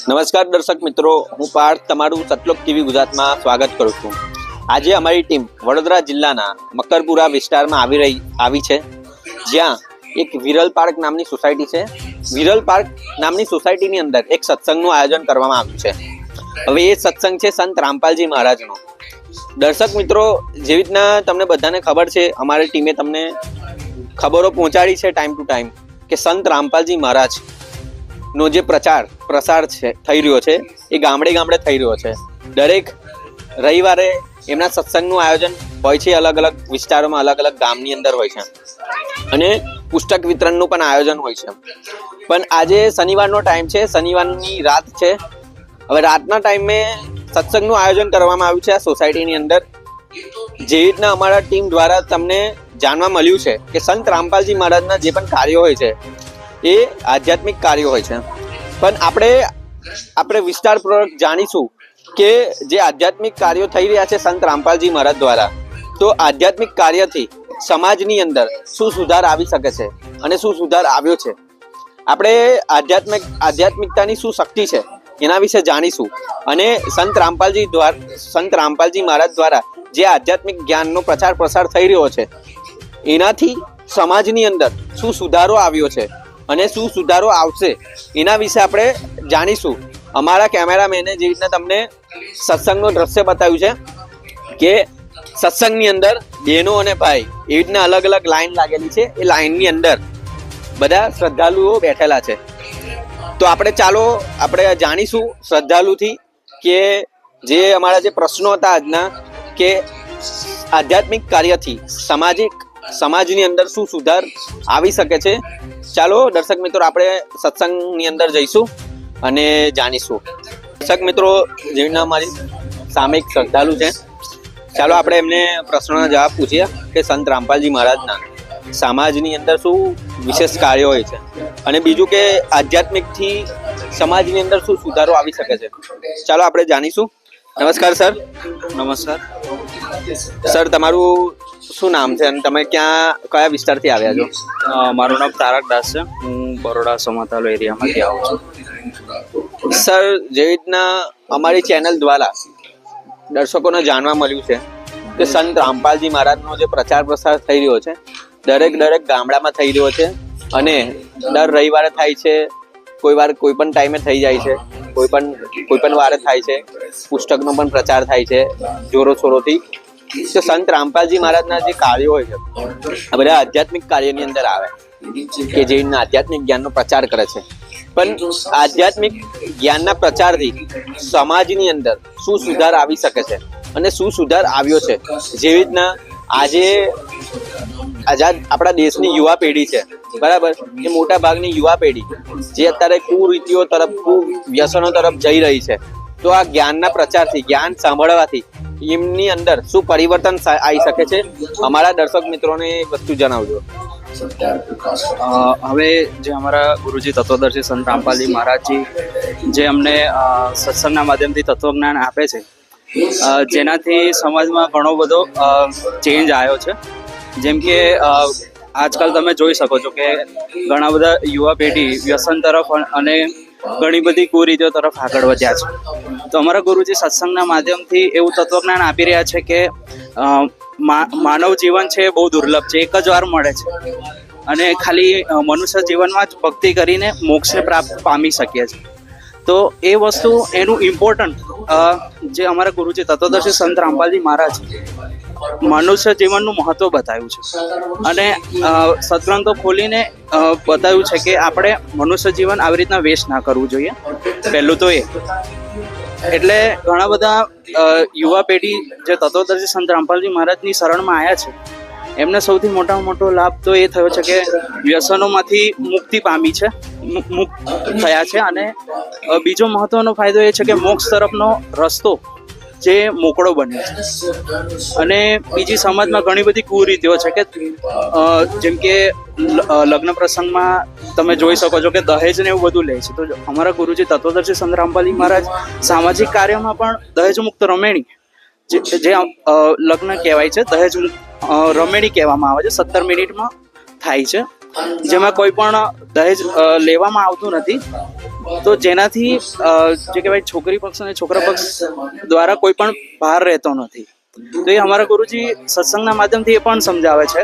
નમસ્કાર દર્શક મિત્રો, હું પાર્થ તમારું સતલોક ટીવી ગુજરાતમાં સ્વાગત કરું છું. આજે અમારી ટીમ વડોદરા જિલ્લાના મકરપુરા વિસ્તારમાં આવી છે, જ્યાં એક વિરલ પાર્ક નામની સોસાયટી છે. વિરલ પાર્ક નામની સોસાયટીની અંદર એક સત્સંગનું આયોજન કરવામાં આવ્યું છે. હવે એ સત્સંગ છે સંત રામપાલજી મહારાજનો. દર્શક મિત્રો, જેવી રીતના તમને બધાને ખબર છે, અમારી ટીમે તમને ખબરો પહોંચાડી છે ટાઈમ ટુ ટાઈમ કે સંત રામપાલજી મહારાજ નો જે પ્રસાર છે થઈ રહ્યો છે, એ ગામડે ગામડે થઈ રહ્યો છે. દરેક રવિવારે એમના સત્સંગનું આયોજન હોય છે, અલગ અલગ વિસ્તારોમાં, અલગ અલગ ગામની અંદર હોય છે, અને પુસ્તક વિતરણનું પણ આયોજન હોય છે. પણ આજે શનિવારનો ટાઈમ છે, શનિવારની રાત છે. હવે રાતના ટાઈમે સત્સંગનું આયોજન કરવામાં આવ્યું છે આ સોસાયટીની અંદર. જેવી રીતના અમારા ટીમ દ્વારા તમને જાણવા મળ્યું છે કે સંત રામપાલજી મહારાજના જે પણ કાર્યો હોય છે એ આધ્યાત્મિક કાર્યો હોય છે. પણ આપણે વિસ્તારપૂર્વક જાણીશું કે જે આધ્યાત્મિક કાર્યો થઈ રહ્યા છે સંત રામપાલજી મહારાજ દ્વારા, તો આધ્યાત્મિક કાર્યથી સમાજની અંદર શું સુધાર આવી શકે છે અને શું સુધાર આવ્યો છે. આપણે આધ્યાત્મિકતાની શું શક્તિ છે એના વિશે જાણીશું. અને સંત રામપાલજી મહારાજ દ્વારા જે આધ્યાત્મિક જ્ઞાનનો પ્રસાર થઈ રહ્યો છે, એનાથી સમાજની અંદર શું સુધારો આવ્યો છે અને શું સુધારો આવશે એના વિશે આપણે જાણીશું. અમારા કેમેરામેને જે રીતના તમને સત્સંગનું દ્રશ્ય બતાવ્યું છે કે સત્સંગની અંદર બહેનો અને ભાઈ એવી રીતના અલગ અલગ લાઈન લાગેલી છે, એ લાઈનની અંદર બધા શ્રદ્ધાળુઓ બેઠેલા છે. તો આપણે જાણીશું શ્રદ્ધાળુથી કે જે અમારા જે પ્રશ્નો હતા આજના, કે આધ્યાત્મિક કાર્યથી સમાજની અંદર શું સુધાર આવી શકે છે. ચાલો દર્શક મિત્રો, આપણે સત્સંગની અંદર જઈશું અને જાણીશું. દર્શક મિત્રો, જેના મારી સામે એક શ્રદ્ધાળુ છે, ચાલો આપણે એમને પ્રશ્નોના જવાબ પૂછીએ કે સંત રામપાલજી મહારાજના સમાજની અંદર શું વિશેષ કાર્યો હોય છે, અને બીજું કે આધ્યાત્મિકથી સમાજની અંદર શું સુધારો આવી શકે છે. ચાલો આપણે જાણીશું. નમસ્કાર સર. નમસ્કાર સર, તમારું શું નામ છે અને તમે કયા વિસ્તારથી આવ્યા છો? મારું નામ તારક દાસ છે. હું બરોડા સમાતાલો એરિયામાંથી આવું છું. સર, જેવી રીતના અમારી ચેનલ દ્વારા દર્શકોને જાણવા મળ્યું છે કે સંત રામપાલજી મહારાજનો જે પ્રસાર થઈ રહ્યો છે, દરેક ગામડામાં થઈ રહ્યો છે, અને દર રવિવારે થાય છે. કોઈ પણ ટાઈમે થઈ જાય છે, કોઈ પણ વારે થાય છે. પુસ્તકનો પણ પ્રચાર થાય છે જોરોશોરોથી. તો સંત રામપાલજી મહારાજના જે કાર્યો હોય છે, આ બધા આધ્યાત્મિક કાર્યની અંદર આવે, કે જે આધ્યાત્મિક જ્ઞાનનો પ્રચાર કરે છે. પણ આધ્યાત્મિક જ્ઞાનના પ્રચારથી સમાજની અંદર શું સુધાર આવી શકે છે અને શું સુધાર આવ્યો છે. જેવી રીતના આજે આપણા દેશની યુવા પેઢી છે, બરાબર, એ મોટા ભાગની યુવા પેઢી જે અત્યારે કુરીતિઓ તરફ, વ્યસનો તરફ જઈ રહી છે. તો આ જ્ઞાનના પ્રચારથી, જ્ઞાન સાંભળવાથી એમની અંદર શું પરિવર્તન આવી શકે છે, અમારા દર્શક મિત્રોને વસ્તુ જણાવજો. હવે જે અમારા ગુરુજી તત્વદર્શી સંત રામપાલજી મહારાજજી જે અમને સત્સંગના માધ્યમથી તત્વજ્ઞાન આપે છે, જેનાથી સમાજમાં ઘણો બધો ચેન્જ આવ્યો છે. જેમ કે આજકાલ તમે જોઈ શકો છો કે ઘણા બધા યુવા પેઢી વ્યસન તરફ અને ઘણી બધી કુરીતિઓ તરફ આગળ વધ્યા છે. તો અમારા ગુરુજી સત્સંગના માધ્યમથી એવું તત્વજ્ઞાન આપી રહ્યા છે કે માનવ જીવન છે બહુ દુર્લભ છે, એક જ વાર મળે છે, અને ખાલી મનુષ્ય જીવનમાં જ ભક્તિ કરીને મોક્ષને પામી શકીએ છીએ. તો એ વસ્તુ, એનું ઇમ્પોર્ટન્ટ જે અમારા ગુરુજી તત્વદર્શી સંત રામપાલજી મહારાજ મનુષ્ય જીવનનું મહત્વ બતાવ્યું છે, અને સત્ગ્રંથો ખોલીને બતાવ્યું છે કે આપણે મનુષ્ય જીવન આવી રીતના વેસ્ટ ના કરવું જોઈએ. પહેલું તો એટલે ઘણા બધા યુવા પેઢી જે તત્વદર્શી સંત રામપાલજી મહારાજની શરણમાં આવ્યા છે, એમને સૌથી મોટામાં મોટો લાભ તો એ થયો છે કે વ્યસનોમાંથી મુક્તિ પામી છે, મુક્ત થયા છે. અને બીજો મહત્વનો ફાયદો એ છે કે મોક્ષ તરફનો રસ્તો જે મોકળો બન્યો છે. અને બીજી સમાજમાં ઘણી બધી કુરીતિઓ છે કે જેમ કે લગ્ન પ્રસંગમાં તમે જોઈ શકો છો કે દહેજ ને એવું બધું લે છે. તો અમારા ગુરુજી તત્વદર્શી સંત રામપાલજી મહારાજ સામાજિક કાર્યમાં પણ દહેજ મુક્ત રમેણી, જે લગ્ન કહેવાય છે, દહેજ રમેણી કહેવામાં આવે છે, 17 મિનિટમાં થાય છે. જેમાં કોઈ પણ દહેજ લેવામાં આવતું નથી. તો જેનાથી જે કહેવાય છોકરી પક્ષ અને છોકરા પક્ષ દ્વારા કોઈ પણ ભાર રહેતો નથી. તો એ અમારા ગુરુજી સત્સંગના માધ્યમથી એ પણ સમજાવે છે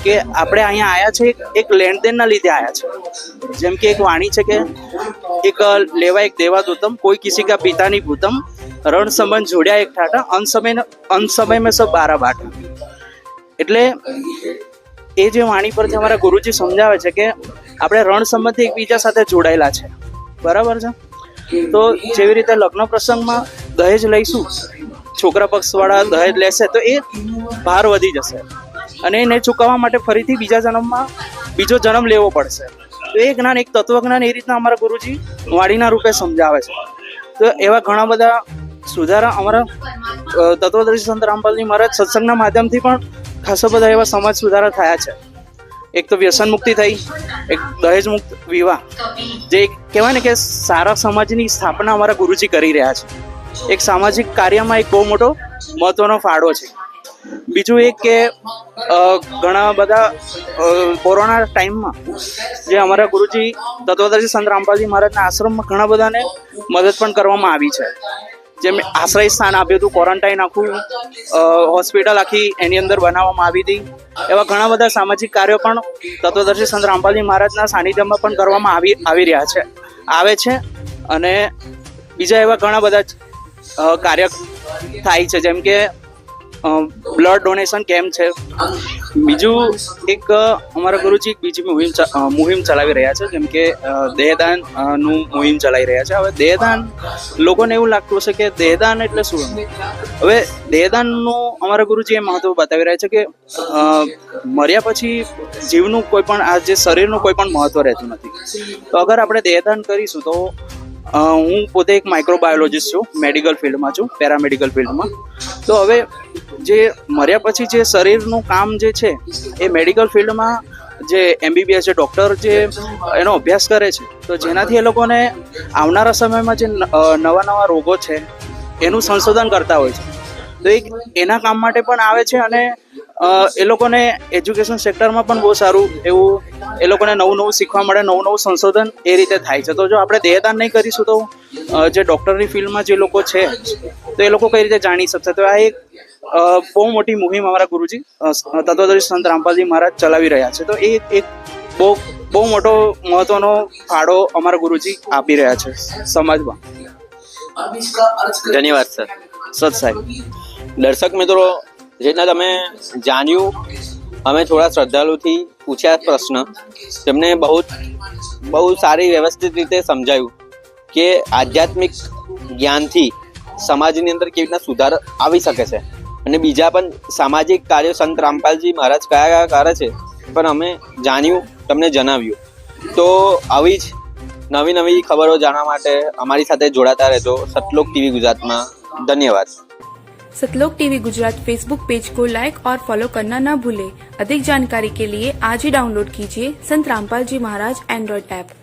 કે આપણે અહીંયા આવ્યા છે એક લેણદેનના લીધે આવ્યા છે. જેમ કે એક વાણી છે કે એક લેવા એક દેવાદૂતમ, કોઈ કિસી કા પિતા નહીં ભૂતમ, રણ સંબંધ જોડ્યા એક ઠાટા, અંત સમય મેં સબ બારા બાટા. એટલે એ જે વાણી પરથી અમારા ગુરુજી સમજાવે છે કે આપણે રણ સંબંધથી એકબીજા સાથે જોડાયેલા છે. બરાબર છે. તો જેવી રીતે લગ્ન પ્રસંગમાં દહેજ લઈશું, છોકરા પક્ષવાળા દહેજ લેશે તો એ ભાર વધી જશે અને એને ચૂકવવા માટે ફરીથી બીજા જન્મમાં બીજો જન્મ લેવો પડશે. તો એ જ્ઞાન, એક તત્વજ્ઞાન એ રીતના અમારા ગુરુજી વાણીના રૂપે સમજાવે છે. તો એવા ઘણા બધા સુધારા અમારા તત્વદર્શી સંત રામપાલજી મહારાજ સત્સંગના માધ્યમથી પણ ખાસા બધા એવા સમાજ સુધારા થયા છે. એક તો વ્યસન મુક્તિ થઈ, એક દહેજ મુક્ત વિવાહ, જે કહેવાય ને કે સારા સમાજની સ્થાપના અમારા ગુરુજી કરી રહ્યા છે. એક સામાજિક કાર્યમાં એક બહુ મોટો મહત્વનો ફાળો છે. બીજું એક કે ઘણા બધા કોરોના ટાઈમમાં જે અમારા ગુરુજી તત્વદર્શી સંત રામપાલજી મહારાજના આશ્રમમાં ઘણા બધાને મદદ પણ કરવામાં આવી છે. જેમ આશ્રય સ્થાન આપ્યું હતું, ક્વોરન્ટાઇન આખું હોસ્પિટલ આખી એની અંદર બનાવવામાં આવી હતી. એવા ઘણા બધા સામાજિક કાર્યો પણ તત્વદર્શી સંત રામપાલજી મહારાજના સાનિધ્યમાં પણ કરવામાં આવી રહ્યા છે, આવે છે. અને બીજા એવા ઘણા બધા કાર્ય થાય છે, જેમ કે બ્લડ ડોનેશન કેમ્પ છે. બીજું એક અમારા ગુરુજી એક બીજી મુહિમ ચલાવી રહ્યા છે, જેમ કે દેહદાન નું મુહિમ ચલાવી રહ્યા છે. હવે દેહદાન, લોકોને એવું લાગતું હશે કે દેહદાન એટલે શું. હવે દેહદાનનું અમારા ગુરુજી એ મહત્વ બતાવી રહ્યા છે કે મર્યા પછી જીવનું કોઈ પણ, આ જે શરીરનું કોઈ પણ મહત્વ રહેતું નથી. તો અગર આપણે દેહદાન કરીશું તો હું પોતે એક માઇક્રોબાયોલોજીસ્ટ છું, મેડિકલ ફિલ્ડમાં છું, પેરામેડિકલ ફિલ્ડમાં. તો હવે જે મર્યા પછી જે શરીરનું કામ જે છે એ મેડિકલ ફિલ્ડમાં જે MBBS જે ડૉક્ટર જે એનો અભ્યાસ કરે છે, તો જેનાથી એ લોકોને આવનારા સમયમાં જે નવા રોગો છે એનું સંશોધન કરતા હોય છે. તો એક એના કામ માટે પણ આવે છે અને એ લોકોને એજ્યુકેશન સેક્ટરમાં પણ બહુ સારું એવું એ લોકોને નવું શીખવા મળે, નવું સંશોધન એ રીતે થાય છે. તો જો આપણે દેહદાન નહીં કરીશું તો જે ડૉક્ટરની ફિલ્ડમાં જે લોકો છે તો એ લોકો કઈ રીતે જાણી શકશે. તો આ એક બહુ મોટી મુહિમ અમારા ગુરુજી તત્વદર્શી સંત રામપાલજી મહારાજ ચલાવી રહ્યા છે. તો એ એક બહુ મોટો મહત્વનો ફાળો અમારા ગુરુજી આપી રહ્યા છે સમાજમાં. ધન્યવાદ સર. સત સાહેબ. દર્શક મિત્રો, જેટલા તમે જાણ્યું, અમે થોડા શ્રદ્ધાળુથી પૂછ્યા પ્રશ્ન, તેમને બહુ સારી વ્યવસ્થિત રીતે સમજાયું કે આધ્યાત્મિક જ્ઞાનથી સમાજની અંદર કેવી રીતના સુધાર આવી શકે છે અને બીજા પણ સામાજિક કાર્યો સંત રામપાલજી મહારાજ કયા કરે છે પણ અમે જાણ્યું, તમને જણાવ્યું. તો આવી જ નવી ખબરો જાણવા માટે અમારી સાથે જોડાતા રહેજો સતલોક ટીવી ગુજરાતમાં. धन्यवाद. सतलोक टीवी गुजरात फेसबुक पेज को लाइक और फॉलो करना न भूलें। अधिक जानकारी के लिए आज ही डाउनलोड कीजिए संत रामपाल जी महाराज एंड्रॉइड ऐप।